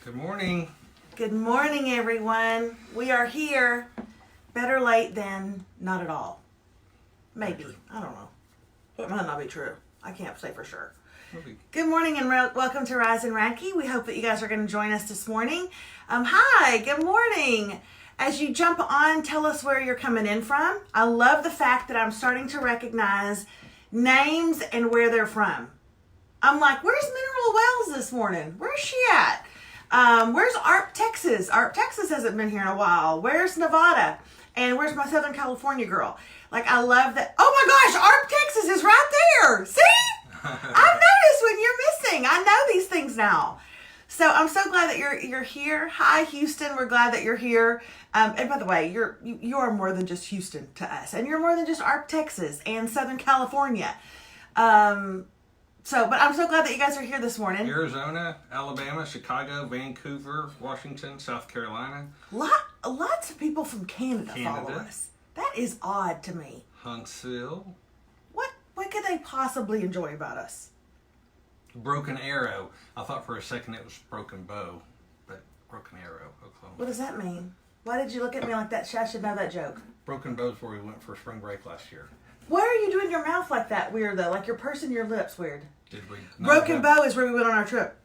Good morning. Good morning, everyone. We are here. Better late than not at all. Maybe. I don't know. It might not be true. I can't say for sure. Good morning and welcome to Rise and Radke. We hope that you guys are going to join us this morning. Hi, good morning. As you jump on, tell us where you're coming in from. I love the fact that I'm starting to recognize names and where they're from. I'm like, where's Mineral Wells this morning? Where's she at? Where's Arp, Texas? Arp, Texas hasn't been here in a while. Where's Nevada? And where's my Southern California girl? Like, I love that. Oh my gosh, Arp, Texas is right there. See? I've noticed when you're missing. I know these things now. So I'm so glad that you're here. Hi, Houston. We're glad that you're here. And by the way, you are more than just Houston to us, and you're more than just Arp, Texas and Southern California. But I'm so glad that you guys are here this morning. Arizona, Alabama, Chicago, Vancouver, Washington, South Carolina. Lots of people from Canada follow us. That is odd to me. Huntsville. What could they possibly enjoy about us? Broken Arrow. I thought for a second it was Broken Bow, but Broken Arrow, Oklahoma. What does that mean? Why did you look at me like that? I should know that joke. Broken Bow's where we went for spring break last year. Why are you doing your mouth like that weird, though? Like you're pursing your lips weird. Did we? Broken Bow is where we went on our trip.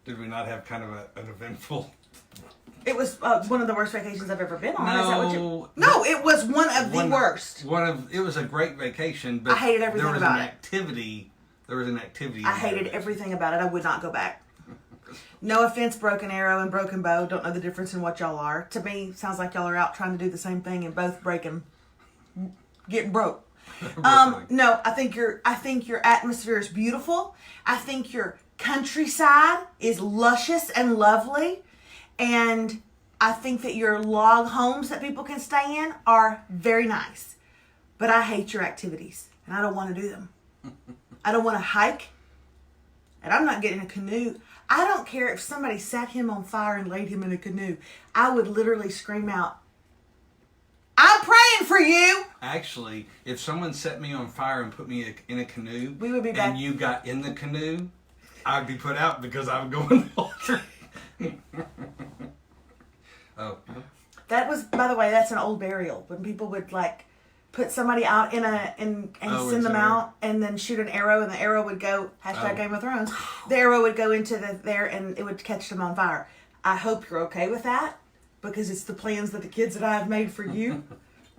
Did we not have kind of an eventful... It was one of the worst vacations I've ever been on. No, is that what you... No, it was one of the worst. It was a great vacation, but I hated everything about it. There was an activity. I hated everything about it. I would not go back. No offense, Broken Arrow and Broken Bow. Don't know the difference in what y'all are. To me, sounds like y'all are out trying to do the same thing and both getting broke. No, I think your atmosphere is beautiful. I think your countryside is luscious and lovely. And I think that your log homes that people can stay in are very nice. But I hate your activities, and I don't want to do them. I don't want to hike, and I'm not getting a canoe. I don't care if somebody set him on fire and laid him in a canoe. I would literally scream out, I'm praying for you. Actually, if someone set me on fire and put me in a canoe, we would be back. And you got in the canoe, I'd be put out because I would go in the water. Oh. That was, by the way, that's an old burial. When people would like put somebody out and send them out and then shoot an arrow, and the arrow would go, Game of Thrones, the arrow would go into there and it would catch them on fire. I hope you're okay with that, because it's the plans that the kids that I have made for you.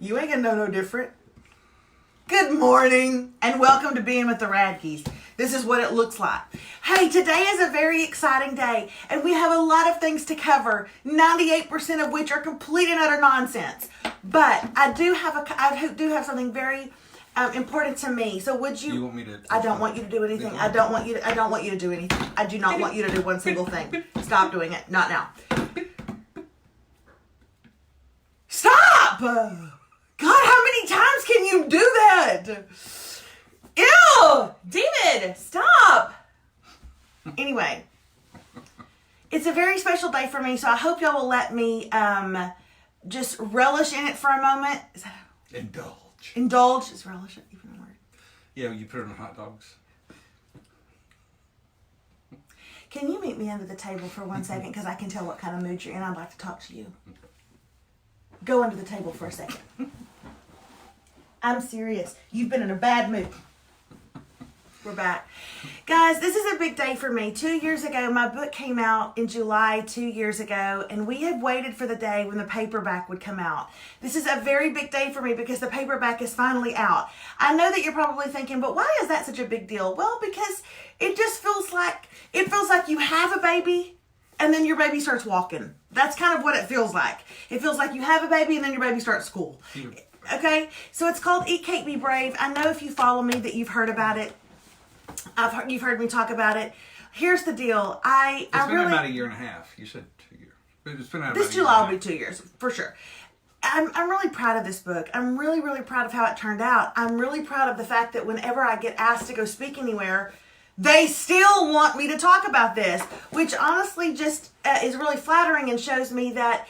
You ain't gonna know no different. Good morning and welcome to Being with the Radkes. This is what it looks like. Hey, today is a very exciting day and we have a lot of things to cover, 98% of which are complete and utter nonsense. But I do have something very important to me. So would you? You want me to? I don't want you to do anything. I don't want you to do anything. I do not want you to do one single thing. Stop doing it. Not now. Stop! God, how many times can you do that? Ew! David, stop! Anyway, it's a very special day for me, so I hope y'all will let me just relish in it for a moment. Indulge. Indulge? Is relish even a word? Yeah, you put it on hot dogs. Can you meet me under the table for 1 second? Because I can tell what kind of mood you're in. I'd like to talk to you. Go under the table for a second. I'm serious. You've been in a bad mood. We're back. Guys, this is a big day for me. 2 years ago, my book came out in July 2 years ago, and we had waited for the day when the paperback would come out. This is a very big day for me because the paperback is finally out. I know that you're probably thinking, but why is that such a big deal? Well, because it just feels like you have a baby and then your baby starts walking. That's kind of what it feels like. It feels like you have a baby and then your baby starts school. Okay? So it's called Eat Cake, Be Brave. I know if you follow me that you've heard about it. You've heard me talk about it. Here's the deal. It's been about a year and a half. You said 2 years. But it's been about this July will be 2 years, for sure. I'm really proud of this book. I'm really, really proud of how it turned out. I'm really proud of the fact that whenever I get asked to go speak anywhere, they still want me to talk about this, which honestly just is really flattering and shows me that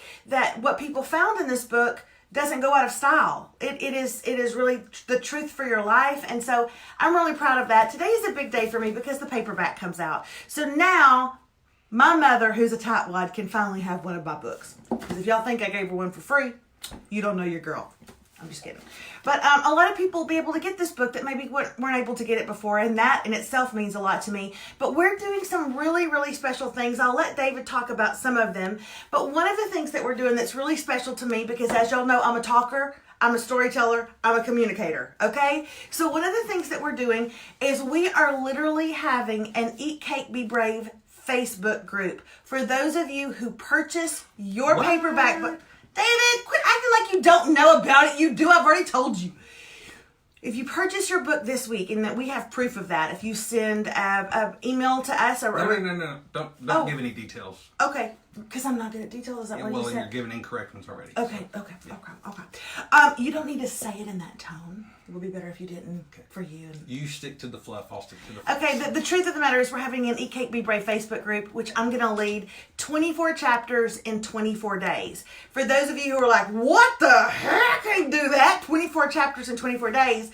what people found in this book doesn't go out of style. It is really the truth for your life. And so I'm really proud of that. Today is a big day for me because the paperback comes out. So now my mother, who's a tightwad, can finally have one of my books. Because if y'all think I gave her one for free, you don't know your girl. I'm just kidding. But a lot of people will be able to get this book that maybe weren't able to get it before, and that in itself means a lot to me. But we're doing some really, really special things. I'll let David talk about some of them. But one of the things that we're doing that's really special to me, because as y'all know, I'm a talker, I'm a storyteller, I'm a communicator, okay? So one of the things that we're doing is we are literally having an Eat Cake, Be Brave Facebook group for those of you who purchase your paperback book. David, quit acting like you don't know about it. You do. I've already told you. If you purchase your book this week, and that we have proof of that, if you send an email to us or No. Don't give any details. Okay, because I'm not good at details. Is that what you said? Well, you're giving incorrect ones already. Okay. You don't need to say it in that tone. It would be better if you didn't for you. You stick to the fluff. I'll stick to the fluff. Okay, the truth of the matter is we're having an Eat Cake, Be Brave Facebook group, which I'm going to lead 24 chapters in 24 days. For those of you who are like, what the heck? I can do that? 24 chapters in 24 days.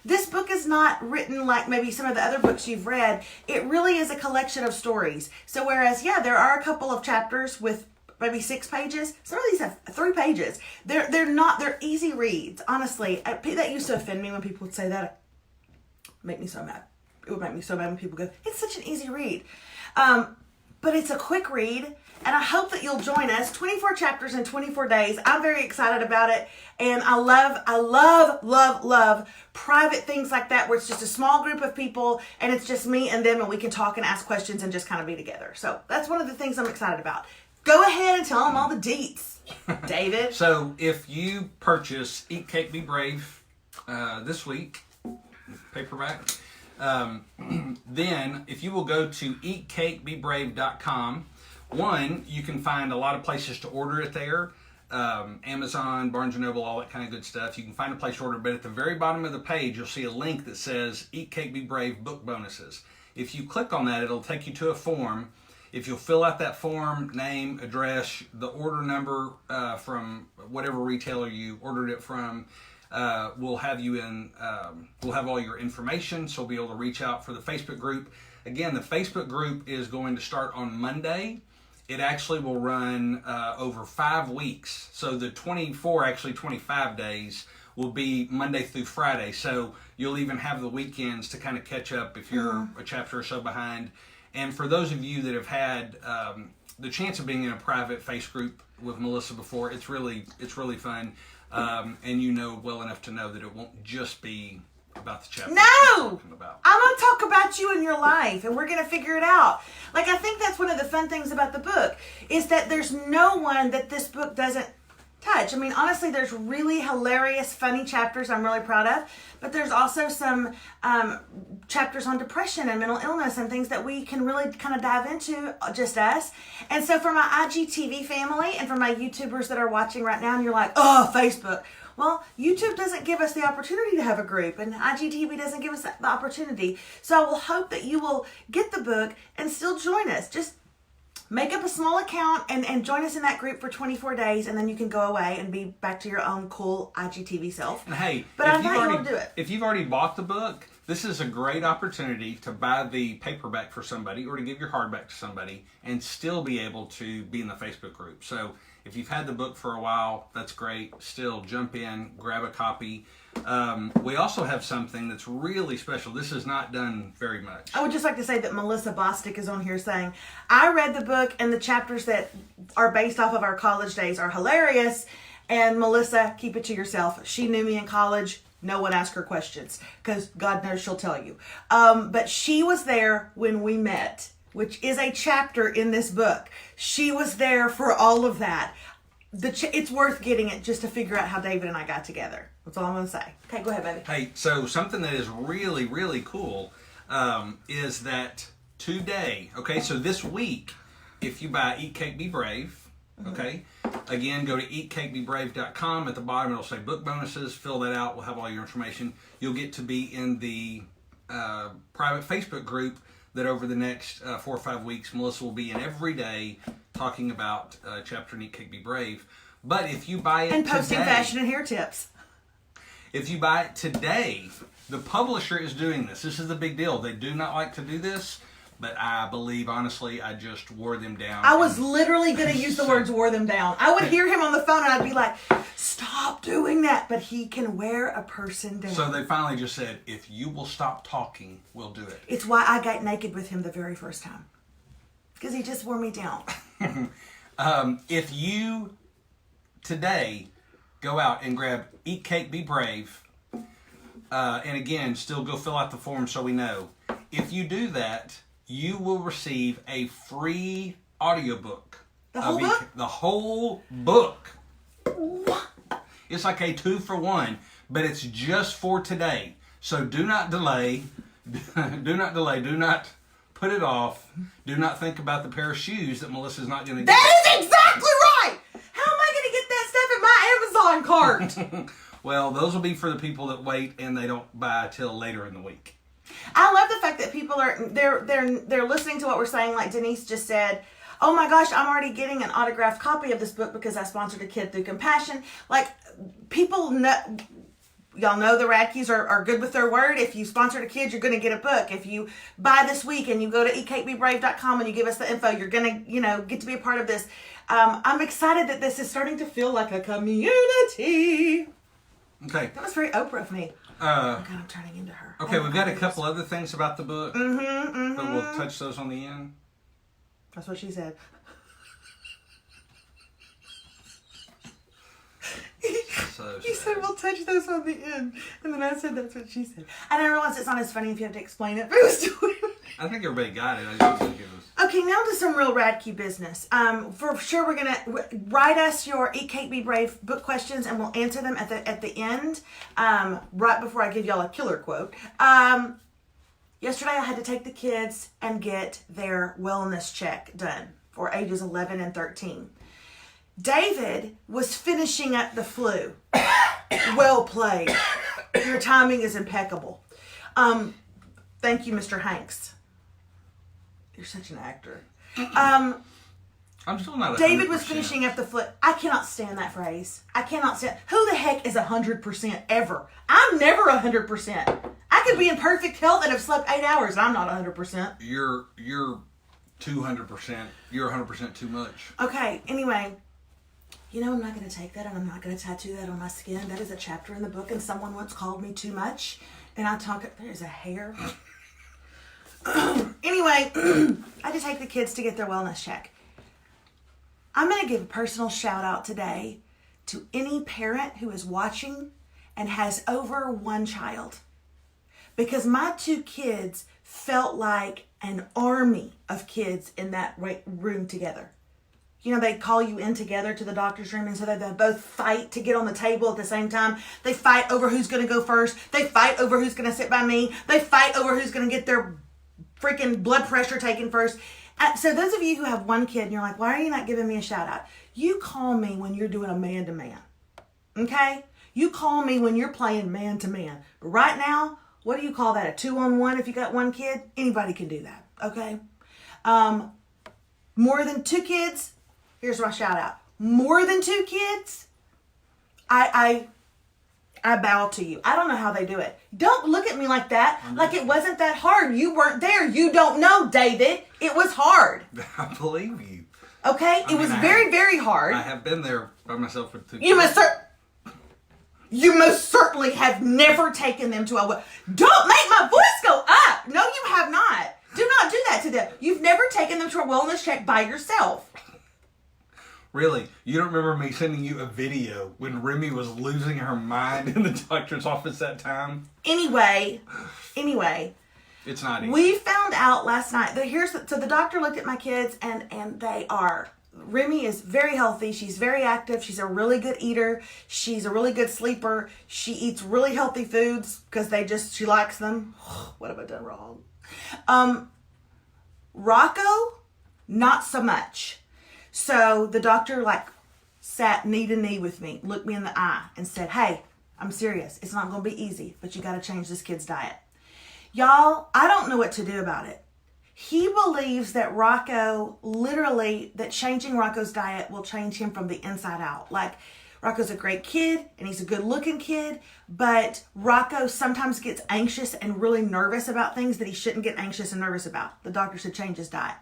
This book is not written like maybe some of the other books you've read. It really is a collection of stories. So whereas, there are a couple of chapters with maybe 6 pages. Some of these have 3 pages. They're easy reads. Honestly, that used to offend me when people would say that. Make me so mad. It would make me so mad when people go, it's such an easy read. But it's a quick read, and I hope that you'll join us. 24 chapters in 24 days. I'm very excited about it, and I love private things like that where it's just a small group of people, and it's just me and them, and we can talk and ask questions and just kind of be together. So that's one of the things I'm excited about. Go ahead and tell them all the deets, David. So if you purchase Eat Cake, Be Brave this week, paperback, then if you will go to eatcakebebrave.com, you can find a lot of places to order it there. Amazon, Barnes & Noble, all that kind of good stuff. You can find a place to order, but at the very bottom of the page, you'll see a link that says Eat Cake, Be Brave book bonuses. If you click on that, it'll take you to a form. If you'll fill out that form, name, address, the order number from whatever retailer you ordered it from, we'll have you in. We'll have all your information, so we'll be able to reach out for the Facebook group. Again, the Facebook group is going to start on Monday. It actually will run over 5 weeks. So the 25 days will be Monday through Friday. So you'll even have the weekends to kind of catch up if you're a chapter or so behind. And for those of you that have had the chance of being in a private face group with Melissa before, it's really fun. And you know well enough to know that it won't just be about the chapter. No! I'm going to talk about you and your life, and we're going to figure it out. Like, I think that's one of the fun things about the book, is that there's no one that this book doesn't touch. I mean, honestly, there's really hilarious, funny chapters I'm really proud of, but there's also some chapters on depression and mental illness and things that we can really kind of dive into, just us. And so for my IGTV family and for my YouTubers that are watching right now, and you're like, oh, Facebook. Well, YouTube doesn't give us the opportunity to have a group, and IGTV doesn't give us the opportunity. So I will hope that you will get the book and still join us. Just make up a small account and join us in that group for 24 days, and then you can go away and be back to your own cool IGTV self. And hey, but I thought you will do it. If you've already bought the book, this is a great opportunity to buy the paperback for somebody or to give your hardback to somebody and still be able to be in the Facebook group. So if you've had the book for a while, that's great. Still jump in, grab a copy. We also have something that's really special. This is not done very much. I would just like to say that Melissa Bostic is on here saying, I read the book and the chapters that are based off of our college days are hilarious. And Melissa, keep it to yourself. She knew me in college. No one asked her questions because God knows she'll tell you. But she was there when we met, which is a chapter in this book. She was there for all of that. It's worth getting it just to figure out how David and I got together. That's all I'm going to say. Okay, go ahead, baby. Hey, so something that is really, really cool is that today, okay, so this week, if you buy Eat Cake, Be Brave, okay, again, go to eatcakebebrave.com. At the bottom, it'll say book bonuses. Fill that out. We'll have all your information. You'll get to be in the private Facebook group that over the next 4 or 5 weeks, Melissa will be in every day talking about chapter in Eat Cake, Be Brave. But if you buy it and posting today, fashion and hair tips. If you buy it today, the publisher is doing this. This is the big deal. They do not like to do this, but I believe, honestly, I just wore them down. I was literally going to use the words wore them down. I would hear him on the phone and I'd be like, stop doing that. But he can wear a person down. So they finally just said, if you will stop talking, we'll do it. It's why I got naked with him the very first time. Because he just wore me down. If you today go out and grab Eat Cake, Be Brave, and again, still go fill out the form so we know. If you do that, you will receive a free audiobook. The whole book? The whole book. What? It's like a 2-for-1, but it's just for today. So do not delay. Do not delay. Do not put it off. Do not think about the pair of shoes that Melissa's not going to get. That is exactly right! How am I going to get that stuff in my Amazon cart? Well, those will be for the people that wait and they don't buy till later in the week. I love the fact that people are they're listening to what we're saying, like Denise just said. Oh my gosh, I'm already getting an autographed copy of this book because I sponsored a kid through Compassion. Like, people know, y'all know the Radkes are good with their word. If you sponsored a kid, you're going to get a book. If you buy this week and you go to eatcakebebrave.com and you give us the info, you're going to, get to be a part of this. I'm excited that this is starting to feel like a community. Okay. That was very Oprah of me. Oh God, I'm turning into her. Okay, we've got a couple other things about the book. But we'll touch those on the end. That's what she said. So You said we'll touch those on the end. And then I said that's what she said. And I realized it's not as funny if you have to explain it. But it was doing I think everybody got it. I just think it was... Okay, now to some real Radke business. For sure, we're going to write us your Eat Cake, Be Brave book questions, and we'll answer them at the end, right before I give y'all a killer quote. Yesterday, I had to take the kids and get their wellness check done for ages 11 and 13. David was finishing up the flu. Well played. Your timing is impeccable. Thank you, Mr. Hanks. You're such an actor. I'm still not 100%. David was finishing up the flu. I cannot stand that phrase. I cannot stand. Who the heck is 100% ever? I'm never 100%. I could be in perfect health and have slept 8 hours and I'm not 100%. You're 200%. You're 100% too much. Okay, anyway. I'm not going to take that and I'm not going to tattoo that on my skin. That is a chapter in the book and someone once called me too much. And there's a hair. Anyway, I had to take the kids to get their wellness check. I'm going to give a personal shout out today to any parent who is watching and has over one child. Because my 2 kids felt like an army of kids in that room together. They call you in together to the doctor's room and so they both fight to get on the table at the same time. They fight over who's going to go first. They fight over who's going to sit by me. They fight over who's going to get their freaking blood pressure taken first. So those of you who have one kid and you're like, why are you not giving me a shout out? You call me when you're doing a man-to-man. Okay? You call me when you're playing man-to-man. But right now, what do you call that? A 2-on-1 if you got one kid? Anybody can do that. Okay? More than 2 kids, here's my shout out. More than 2 kids, I bow to you. I don't know how they do it. Don't look at me like that. Like it wasn't that hard. You weren't there. You don't know, David. It was hard. I believe you. Okay? It was very, very hard. I have been there by myself with 2 You kids. most certainly have never taken them to a... Don't make my voice go up. No, you have not. Do not do that to them. You've never taken them to a wellness check by yourself. Really? You don't remember me sending you a video when Remy was losing her mind in the doctor's office that time? Anyway. It's not easy. We found out last night that so the doctor looked at my kids and they are... Remy is very healthy. She's very active. She's a really good eater. She's a really good sleeper. She eats really healthy foods because she likes them. What have I done wrong? Rocco, not so much. So the doctor sat knee to knee with me, looked me in the eye and said, hey, I'm serious. It's not going to be easy, but you got to change this kid's diet. Y'all, I don't know what to do about it. He believes that that changing Rocco's diet will change him from the inside out. Like, Rocco's a great kid, and he's a good-looking kid, but Rocco sometimes gets anxious and really nervous about things that he shouldn't get anxious and nervous about. The doctor should change his diet.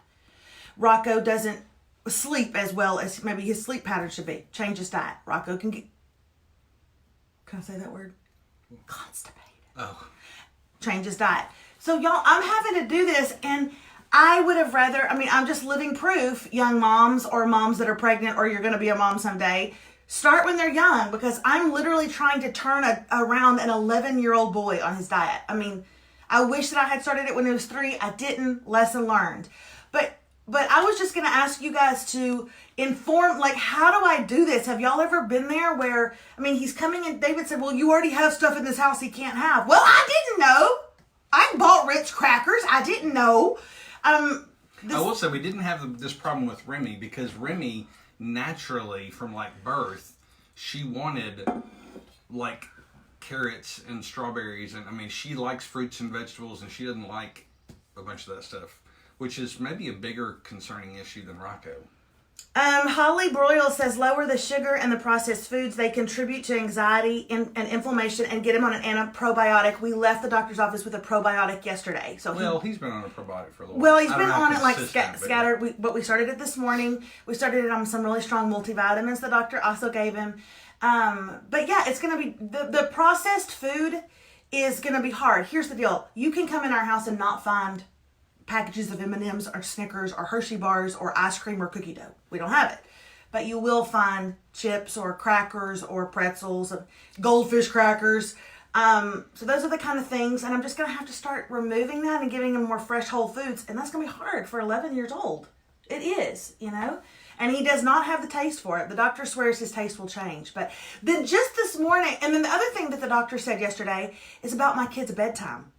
Rocco doesn't sleep as well as maybe his sleep pattern should be. Change his diet. Rocco can I say that word? Constipated. Oh. Change his diet. So y'all, I'm having to do this, and I would have rather, I'm just living proof, young moms or moms that are pregnant or you're going to be a mom someday, start when they're young, because I'm literally trying to turn around an 11-year-old boy on his diet. I wish that I had started it when he was 3. I didn't. Lesson learned. But I was just going to ask you guys to inform, how do I do this? Have y'all ever been there where, he's coming and David said, well, you already have stuff in this house he can't have. Well, I didn't know. I bought Ritz crackers. I didn't know. I will say we didn't have this problem with Remy, because Remy naturally from birth, she wanted carrots and strawberries, and she likes fruits and vegetables, and she doesn't like a bunch of that stuff, which is maybe a bigger concerning issue than Rocco. Holly Broyle says lower the sugar and the processed foods. They contribute to anxiety and inflammation, and get him on an probiotic. We left the doctor's office with a probiotic yesterday. So he's been on a probiotic for a little while. Well, he's been on it scattered. But we started it this morning. We started it on some really strong multivitamins the doctor also gave him. But yeah, it's going to be, the processed food is going to be hard. Here's the deal. You can come in our house and not find packages of M&Ms or Snickers or Hershey bars or ice cream or cookie dough. We don't have it. But you will find chips or crackers or pretzels and goldfish crackers. So those are the kind of things. And I'm just going to have to start removing that and giving him more fresh whole foods. And that's going to be hard for 11 years old. It is, And he does not have the taste for it. The doctor swears his taste will change. But then just this morning, and then the other thing that the doctor said yesterday is about my kids' bedtime.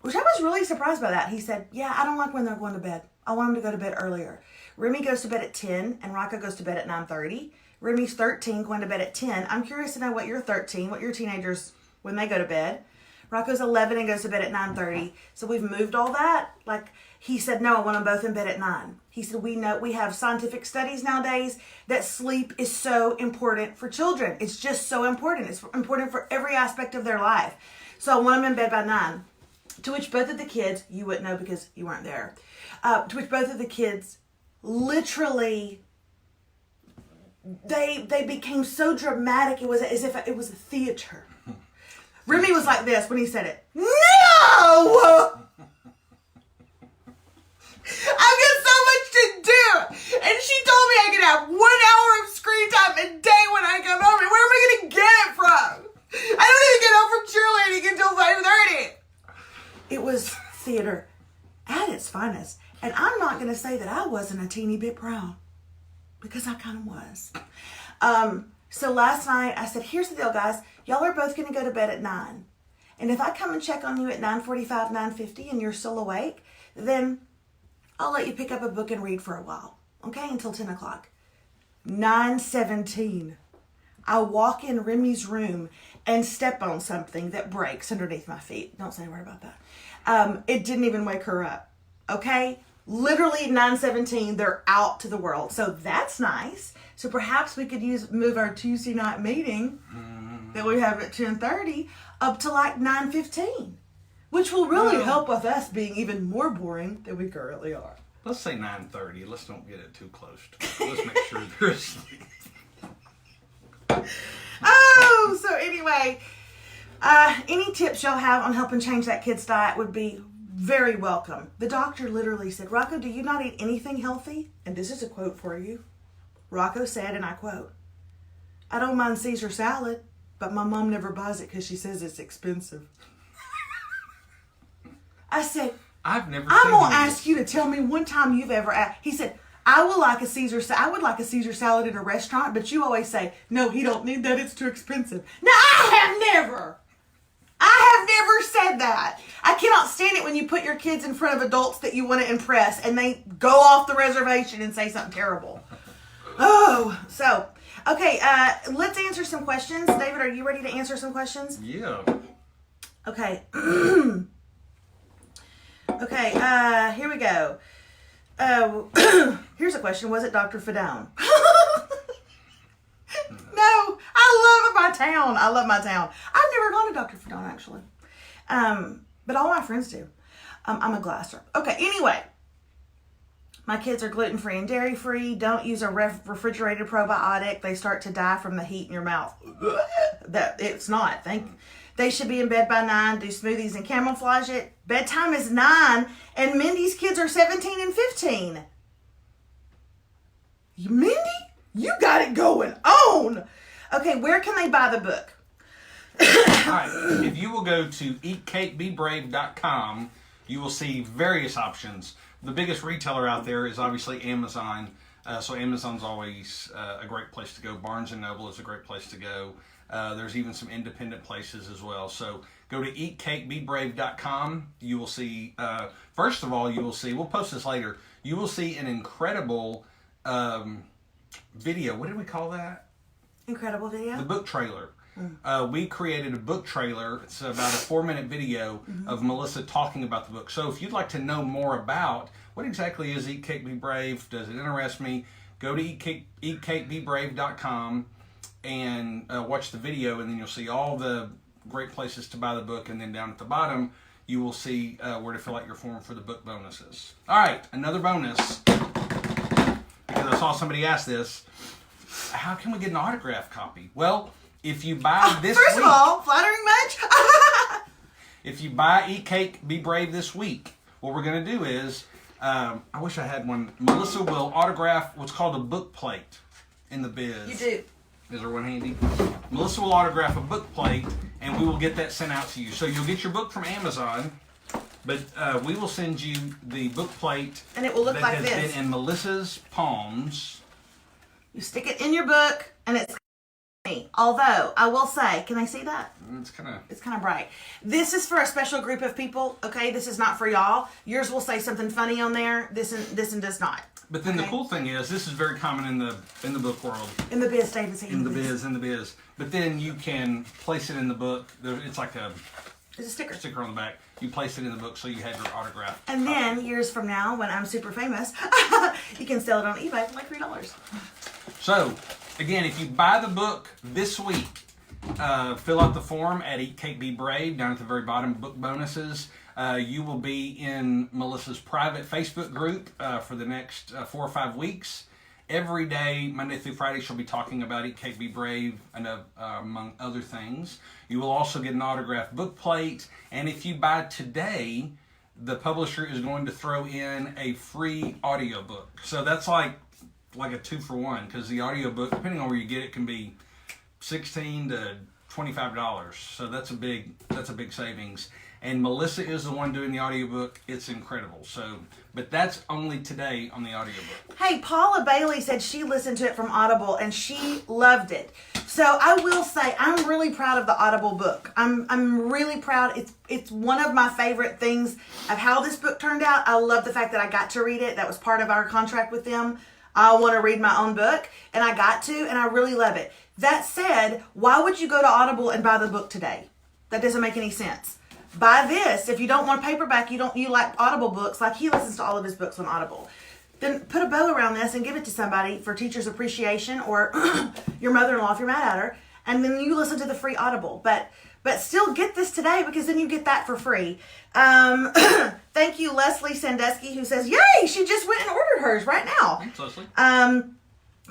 Which I was really surprised by that. He said, yeah, I don't like when they're going to bed. I want them to go to bed earlier. Remy goes to bed at 10 and Rocco goes to bed at 9:30. Remy's 13, going to bed at 10. I'm curious to know what your teenagers, when they go to bed. Rocco's 11 and goes to bed at 9:30. So we've moved all that. He said, no, I want them both in bed at 9. He said, we have scientific studies nowadays that sleep is so important for children. It's just so important. It's important for every aspect of their life. So I want them in bed by 9. To which both of the kids, you wouldn't know because you weren't there, to which both of the kids literally, they became so dramatic. It was as if it was a theater. Remy was like this when he said it. No! I've got so much to do. And she told me I could have 1 hour of screen time a day when I come home. And where am I going to get it from? I don't even get home from cheerleading until 5:30. It was theater at its finest. And I'm not going to say that I wasn't a teeny bit proud, because I kind of was. So last night I said, here's the deal, guys. Y'all are both going to go to bed at 9. And if I come and check on you at 9:45, 9:50 and you're still awake, then I'll let you pick up a book and read for a while. Okay? Until 10 o'clock. 9:17. I walk in Remy's room and step on something that breaks underneath my feet. Don't say a word about that. It didn't even wake her up. Okay? Literally 9:17, they're out to the world. So that's nice. So perhaps we could move our Tuesday night meeting that we have at 10:30 up to 9:15, which will really help with us being even more boring than we currently are. Let's say 9:30. Let's don't get it too close. Let's make sure they're asleep. Oh, so anyway, any tips y'all have on helping change that kid's diet would be very welcome. The doctor literally said, Rocco, do you not eat anything healthy? And this is a quote for you. Rocco said, and I quote, I don't mind Caesar salad, but my mom never buys it because she says it's expensive. I said, I'm going to ask you to tell me one time you've ever asked. He said, I would like a Caesar salad in a restaurant, but you always say, no, he don't need that. It's too expensive. No, I have never said that. I cannot stand it when you put your kids in front of adults that you want to impress and they go off the reservation and say something terrible. Oh, so, okay, let's answer some questions. David, are you ready to answer some questions? Yeah. Okay. Okay, here we go. Here's a question. Was it Dr. Fidone? No, my town. I love my town. I've never gone to Dr. Fadon, actually. But all my friends do. I'm a Glasser. Okay, anyway. My kids are gluten-free and dairy-free. Don't use a refrigerated probiotic. They start to die from the heat in your mouth. It's not. They should be in bed by 9. Do smoothies and camouflage it. Bedtime is 9, and Mindy's kids are 17 and 15. Mindy, you got it going on. Okay, where can they buy the book? All right. If you will go to eatcakebebrave.com, you will see various options. The biggest retailer out there is obviously Amazon. So Amazon's always a great place to go. Barnes & Noble is a great place to go. There's even some independent places as well. So go to eatcakebebrave.com. You will see, first of all, you will see, we'll post this later, you will see an incredible video. What did we call that? Incredible video? The book trailer. We created a book trailer. It's about a 4-minute video of Melissa talking about the book. So if you'd like to know more about what exactly is Eat Cake Be Brave, does it interest me, go to eatcakebebrave.com and watch the video, and then you'll see all the great places to buy the book, and then down at the bottom you will see where to fill out your form for the book bonuses. All right, another bonus, because I saw somebody ask this, how can we get an autographed copy? Well, if you buy this First week, of all, flattering much? if you buy Eat Cake Be Brave this week, what we're going to do is, I wish I had one, Melissa will autograph what's called a book plate in the biz. You do. Is there one handy? Melissa will autograph a book plate, and we will get that sent out to you. So you'll get your book from Amazon, but we will send you the book plate. And it will look like that this. has been in Melissa's palms. You stick it in your book, and it's me. Although, I will say, can I see that? It's kind of bright. This is for a special group of people, okay? This is not for y'all. Yours will say something funny on there. This and does not. But then the cool thing is, this is very common in the book world. In the biz, David. In the biz. But then you can place it in the book. It's like it's a sticker. Sticker on the back. You place it in the book so you have your autograph. And then, years from now, when I'm super famous, you can sell it on eBay for like $3. So, again, if you buy the book this week, fill out the form at Eat Cake Be Brave, down at the very bottom, book bonuses. You will be in Melissa's private Facebook group for the next 4 or 5 weeks. Every day, Monday through Friday, she'll be talking about Eat Cake Be Brave, and among other things. You will also get an autographed book plate. And if you buy today, the publisher is going to throw in a free audiobook. So that's like a 2-for-1, because the audiobook, depending on where you get it, can be $16 to $25. So that's a big savings. And Melissa is the one doing the audiobook. It's incredible. So, but that's only today on the audiobook. Hey, Paula Bailey said she listened to it from Audible and she loved it. So I will say I'm really proud of the Audible book. I'm really proud. It's one of my favorite things of how this book turned out. I love the fact that I got to read it. That was part of our contract with them. I want to read my own book, and I got to, and I really love it. That said, why would you go to Audible and buy the book today? That doesn't make any sense. Buy this. If you don't want paperback, you like Audible books, like he listens to all of his books on Audible, then put a bow around this and give it to somebody for teacher's appreciation, or your mother-in-law if you're mad at her, and then you listen to the free Audible. But still get this today, because then you get that for free. Thank you, Leslie Sandusky, who says, yay, she just went and ordered hers right now. Thanks, Leslie.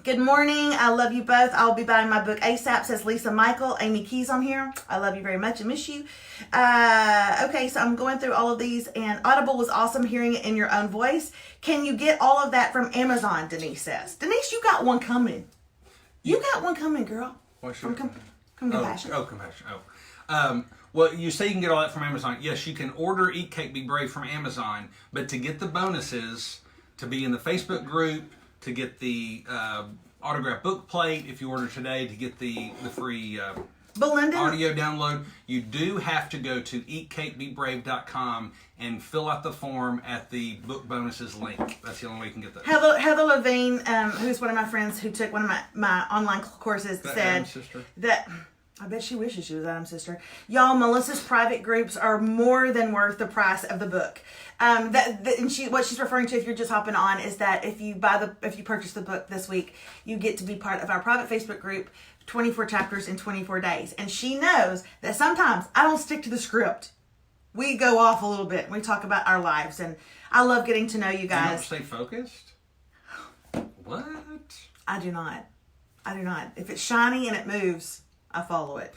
Good morning. I love you both. I'll be buying my book ASAP, says Lisa Michael. Amy Keys on here. I love you very much and miss you. Okay, so I'm going through all of these, and Audible was awesome hearing it in your own voice. Can you get all of that from Amazon, Denise says. Denise, you got one coming. You got one coming, girl. From Compassion. Compassion. Well, you say you can get all that from Amazon. Yes, you can order Eat Cake Be Brave from Amazon, but to get the bonuses, to be in the Facebook group, to get the autographed book plate, if you order today, to get the free audio download, you do have to go to eatcakebebrave.com and fill out the form at the book bonuses link. That's the only way you can get that. Heather Levine, who's one of my friends who took one of my online courses, said sister? that I bet she wishes she was Adam's sister. Y'all, Melissa's private groups are more than worth the price of the book. And what she's referring to, if you're just hopping on, is that if you purchase the book this week, you get to be part of our private Facebook group, 24 chapters in 24 days. And she knows that sometimes I don't stick to the script. We go off a little bit and we talk about our lives, and I love getting to know you guys. You don't stay focused? What? I do not. If it's shiny and it moves, I follow it.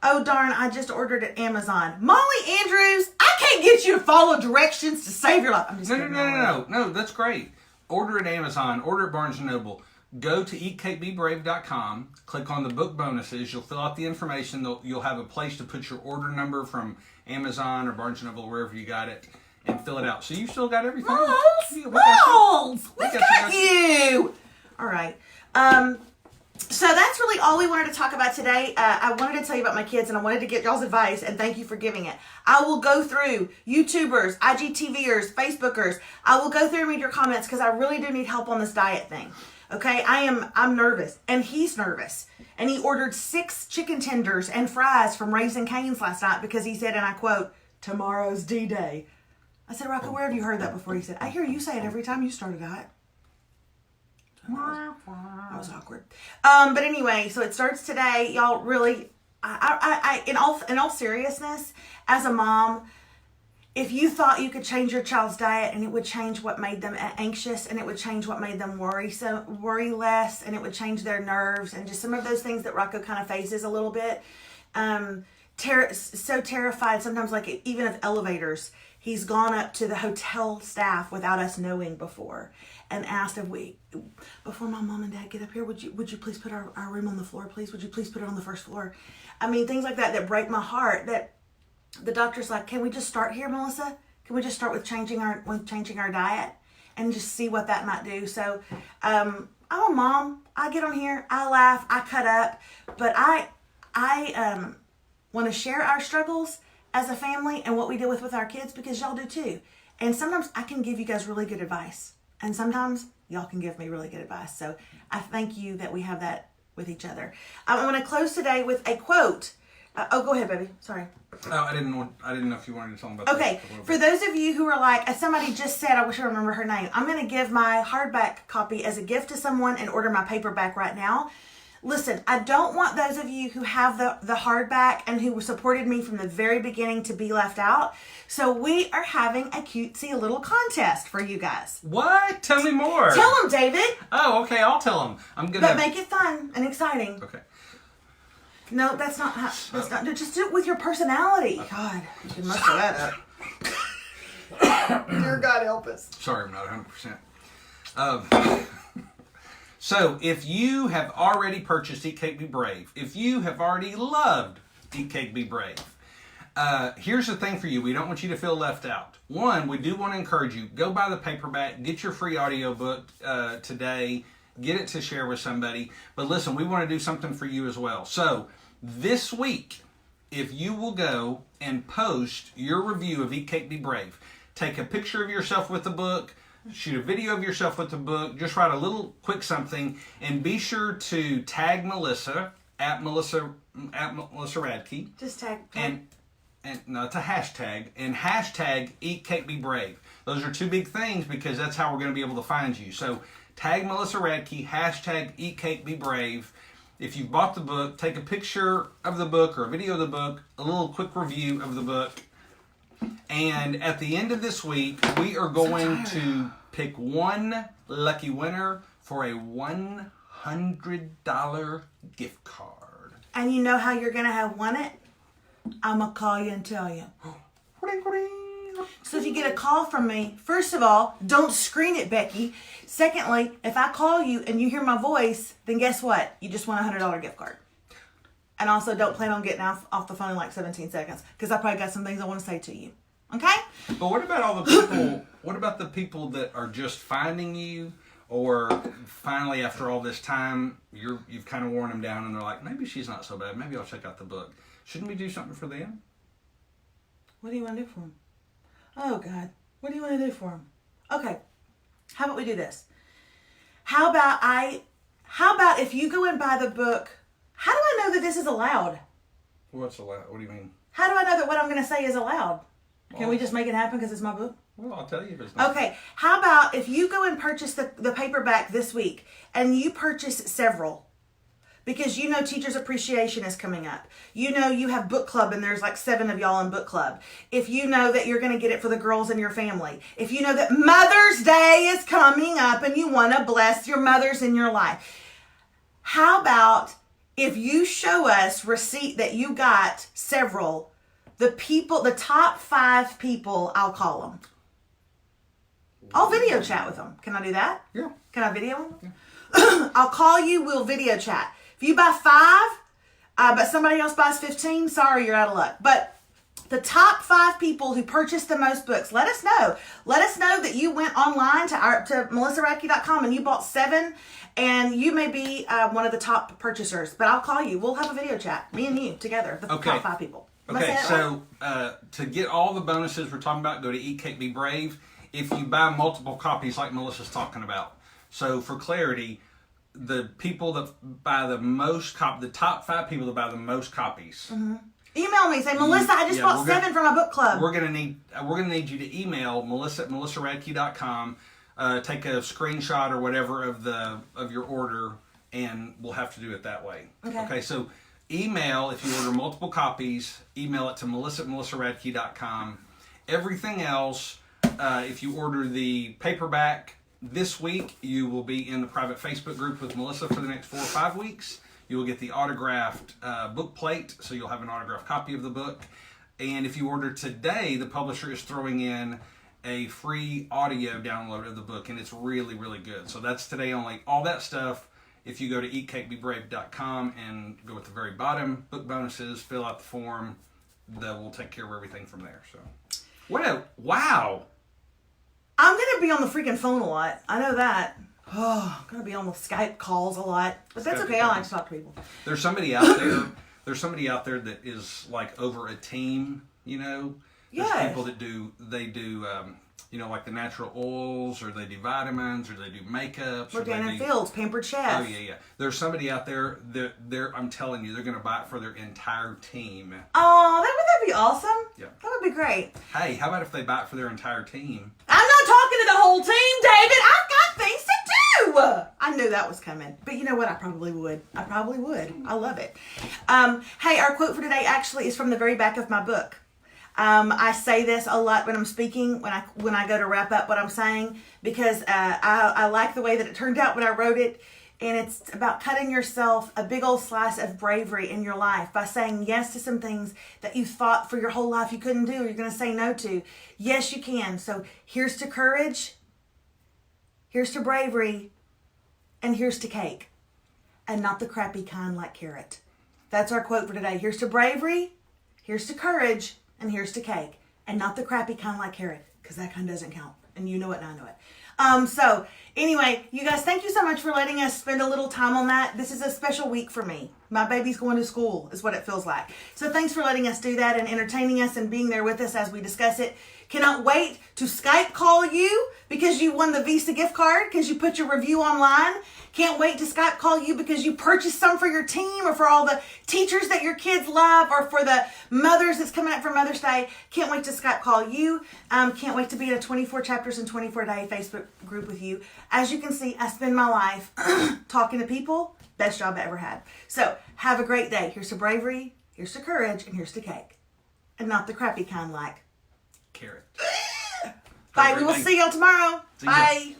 Oh, darn, I just ordered at Amazon. Molly Andrews, I can't get you to follow directions to save your life. I'm just kidding. No, that's great. Order at Amazon, order at Barnes & Noble. Go to eatcakebebrave.com, click on the book bonuses. You'll fill out the information. You'll have a place to put your order number from Amazon or Barnes & Noble, or wherever you got it, and fill it out. So you still got everything? Moles! We've got you! All right. So that's really all we wanted to talk about today. I wanted to tell you about my kids, and I wanted to get y'all's advice, and thank you for giving it. I will go through YouTubers, IGTVers, Facebookers. I will go through and read your comments because I really do need help on this diet thing. Okay, I'm nervous, and he's nervous. And he ordered 6 chicken tenders and fries from Raising Cane's last night because he said, and I quote, "Tomorrow's D-Day." I said, "Rocco, where have you heard that before?" He said, "I hear you say it every time you start a diet." That was awkward. But anyway, so it starts today. Y'all really, in all seriousness, as a mom, if you thought you could change your child's diet and it would change what made them anxious and it would change what made them worry less and it would change their nerves and just some of those things that Rocco kind of faces a little bit, so terrified sometimes, like even of elevators. He's gone up to the hotel staff without us knowing before and asked before my mom and dad get up here, would you please put our room on the floor, please? Would you please put it on the first floor? I mean, things like that break my heart, that the doctor's like, "Can we just start here, Melissa? Can we just start with changing our diet and just see what that might do?" So, I'm a mom. I get on here, I laugh, I cut up, but I want to share our struggles as a family and what we deal with our kids, because y'all do too. And sometimes I can give you guys really good advice, and sometimes y'all can give me really good advice. So I thank you that we have that with each other. I want to close today with a quote. Go ahead, baby. Sorry. Oh, I didn't know if you wanted to tell them about Okay, for those of you who are like, as somebody just said, I wish I remember her name, I'm going to give my hardback copy as a gift to someone and order my paperback right now. Listen, I don't want those of you who have the hardback and who supported me from the very beginning to be left out. So we are having a cutesy little contest for you guys. What? Tell me more. Tell them, David. Oh, okay, I'll tell them. But make it fun and exciting. Okay. No, that's not how. That's not. Just do it with your personality. God, you can muster that up. Dear God, help us. Sorry, I'm not 100%. So, if you have already purchased Eat Cake Be Brave, if you have already loved Eat Cake Be Brave, here's the thing for you. We don't want you to feel left out. One, we do want to encourage you. Go buy the paperback. Get your free audiobook today. Get it to share with somebody. But listen, we want to do something for you as well. So, this week, if you will go and post your review of Eat Cake Be Brave, take a picture of yourself with the book, shoot a video of yourself with the book, just write a little quick something, and be sure to tag Melissa at Melissa Radke. Just tag. And no, it's a hashtag, and hashtag Eat Cake Be Brave. Those are 2 big things because that's how we're going to be able to find you. So tag Melissa Radke, hashtag Eat Cake Be Brave. If you've bought the book, take a picture of the book or a video of the book, a little quick review of the book. And at the end of this week, we are going to pick one lucky winner for a $100 gift card. And you know how you're going to have won it? I'm going to call you and tell you. So if you get a call from me, first of all, don't screen it, Becky. Secondly, if I call you and you hear my voice, then guess what? You just won a $100 gift card. And also don't plan on getting off the phone in like 17 seconds because I probably got some things I want to say to you. Okay? But what about all the people, what about the people that are just finding you, or finally after all this time, you've kind of worn them down and they're like, maybe she's not so bad. Maybe I'll check out the book. Shouldn't we do something for them? What do you want to do for them? Oh, God. What do you want to do for them? Okay. How about we do this? How about if you go and buy the book? How do I know that this is allowed? What's allowed? What do you mean? How do I know that what I'm going to say is allowed? Can Well, we just make it happen because it's my book? Well, I'll tell you if it's not. Okay, how about if you go and purchase the paperback this week and you purchase several because you know Teachers Appreciation is coming up. You know you have book club and there's like 7 of y'all in book club. If you know that you're going to get it for the girls in your family. If you know that Mother's Day is coming up and you want to bless your mothers in your life. How about if you show us receipt that you got several, the top 5 people, I'll call them. I'll video chat with them. Can I do that? Yeah. Can I video them? Yeah. I'll call you. We'll video chat. If you buy 5, but somebody else buys 15, sorry, you're out of luck. But the top 5 people who purchased the most books, let us know. Let us know that you went online to melissaradke.com and you bought 7, and you may be one of the top purchasers. But I'll call you. We'll have a video chat, me and you together, the top 5 people. Okay, so to get all the bonuses we're talking about, go to Eat Cake Be Brave. If you buy multiple copies like Melissa's talking about. So for clarity, the people that buy the most the top 5 people that buy the most copies. Mm-hmm. Email me, say, Melissa, I just bought 7 from my book club. We're gonna need you to email Melissa at melissaradke.com, take a screenshot or whatever of your order, and we'll have to do it that way. Okay, so email, if you order multiple copies, email it to Melissa at melissaradke.com. Everything else, if you order the paperback this week, you will be in the private Facebook group with Melissa for the next 4 or 5 weeks. You will get the autographed book plate, so you'll have an autographed copy of the book. And if you order today, the publisher is throwing in a free audio download of the book, and it's really, really good. So that's today only. All that stuff, if you go to eatcakebebrave.com and go at the very bottom, book bonuses, fill out the form, we'll take care of everything from there. So, wow. I'm going to be on the freaking phone a lot. I know that. Oh, I'm going to be on the Skype calls a lot. But that's okay. I like to talk to people. There's somebody out there. There's somebody out there that is like over a team, you know. There's people that do like the natural oils, or they do vitamins, or they do makeups. Or Dan and Fields, Pampered Chef. Oh, yeah. There's somebody out there that I'm telling you, they're going to buy it for their entire team. Oh, that'd be awesome. Yeah. That would be great. Hey, how about if they buy it for their entire team? I'm not talking to the whole team, David. I've got things to do. I knew that was coming. But you know what? I probably would. I love it. Hey, our quote for today actually is from the very back of my book. I say this a lot when I'm speaking, when I go to wrap up what I'm saying, because I like the way that it turned out when I wrote it. And it's about cutting yourself a big old slice of bravery in your life by saying yes to some things that you thought for your whole life you couldn't do, or you're going to say no to. Yes, you can. So here's to courage, here's to bravery, and here's to cake. And not the crappy kind like carrot. That's our quote for today. Here's to bravery, here's to courage, and here's to cake. And not the crappy kind like carrot, because that kind doesn't count. And you know it and I know it. So anyway, you guys, thank you so much for letting us spend a little time on that. This is a special week for me. My baby's going to school is what it feels like. So thanks for letting us do that and entertaining us and being there with us as we discuss it. Cannot wait to Skype call you because you won the Visa gift card because you put your review online. Can't wait to Skype call you because you purchased some for your team or for all the teachers that your kids love or for the mothers that's coming up for Mother's Day. Can't wait to Skype call you. Can't wait to be in a 24 chapters in 24 day Facebook group with you. As you can see, I spend my life talking to people. Best job I ever had. So have a great day. Here's to bravery, here's to courage, and here's to cake. And not the crappy kind like Carrot. Bye. We will see y'all tomorrow. Bye.